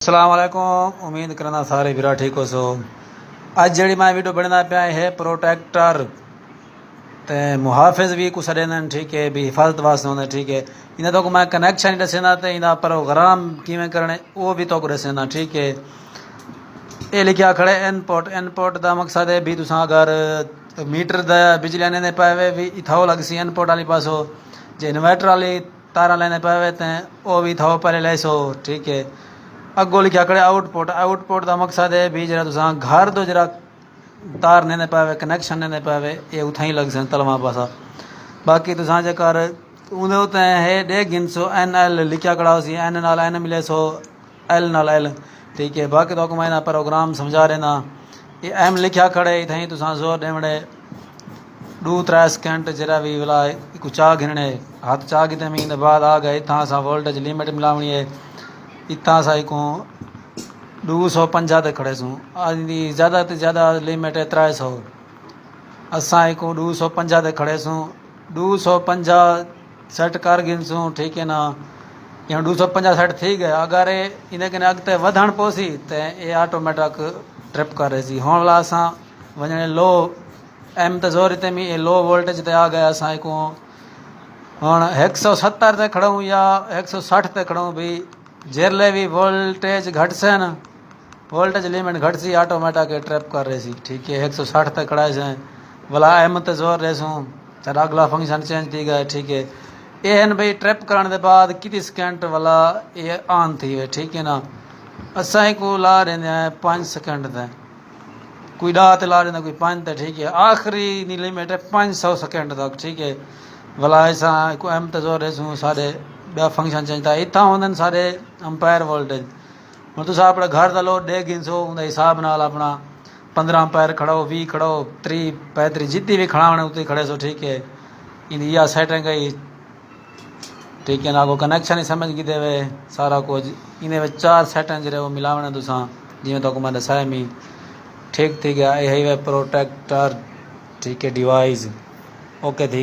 अस्सलाम वालेकुम। उम्मीद करना सारे भीरा ठीक हो सो। अज जी मैं वीडियो बनना पाया है प्रोटेक्टर ते मुहाफिज भी कुछ देना ठीक है भी हिफाजत वास्ते होंगे ठीक है। इन्हें तो मैं कनेक्शन दसेना तो इन्हें प्रोग्राम किमें करने वो भी तो दसेना ठीक है। ये लिखा खड़े इनपुट का मकसद है भी तुसा अगर मीटर द बिजली लेने पावे भी इथाओ लग सी इनपुट वाली पासो जो इन्वर्टर वाली तारा लेने पावे तो वो भी इथाओ पहले ले सो ठीक है। अगो लिखा खड़े आउटपुट का मकसद है भी जरा तुसा घर तो जरा तार लेने पावे कनेक्शन लेने पावे ये उथा ही लग सन तलवा पासा। बाकी तुसा जेकर उन्हें उत है डे गिनसो NL लिखा खड़ा सी N नाल N मिले सो L नाल L ठीक है। बाकी तो मैं ना प्रोग्राम समझा रहे ना ये M लिखा खड़े इतना ही तुसा जोर देवड़े 2-3 सेकंड जरा भी वाला कुछ चाह गिनने हाथ चाह गिते मीन बाद आ गए इतना सा वोल्टेज लिमिट मिलावनी है इतना सा को 250 तक खड़े सूँ आदि ज़्यादा तो ज़्यादा लिमिट है 300 असा को 250 तक खड़े सूँ 250 सेट कर गिन सूँ ठीक है ना। या 250 सेट थी गए अगर इन्हें कने अगते वधण पोसी तो ये ऑटोमेटिक ट्रिप कर रही सी होने वाला असा वजने लो M तो जोर इतने में लो वोल्टेज ते आ गया असा को हम 170 ते खड़ूँ या 160 ते खड़ूँ भी जेरले भी वोल्टेज घट से न वोल्टेज लिमिट घट सी ऑटोमेटिक ट्रैप कर रही सी ठीक है। 160 तक खड़ा से भला M तो जोर रहे सूँ तो अगला फंक्शन चेंज थी गए ठीक है। ये भाई ट्रैप करने के बाद कितनी सेकंड वाला ये ऑन थी वे ठीक है ना। असा को ला रहे हैं 5 सेकंड तक कोई 10 ला रहे कोई 5 तक ठीक है। आखिरी लिमिट है 500 सेकंड तक ठीक है। भला ऐसा को M तो जोर रहे सूँ सारे बया फंक्शन चेंज था इतना होंगे सारे अंपायर वोल्टेज हम तुम अपने घर का लोड दे गिनसो उनके हिसाब नाल अपना 15 अंपायर खड़ो 20 खड़ो 30 35 जितनी भी खड़ावने उतनी खड़े सो ठीक है। इन या सेटिंग गई ठीक है ना को कनेक्शन ही समझ गई देवे सारा कुछ इन्हें 4 सेटिंग जो वो मिलावने तुसा जिमें तो मैं दसाया मी ठीक थी गया यही वे प्रोटेक्टर ठीक है डिवाइस ओके थी।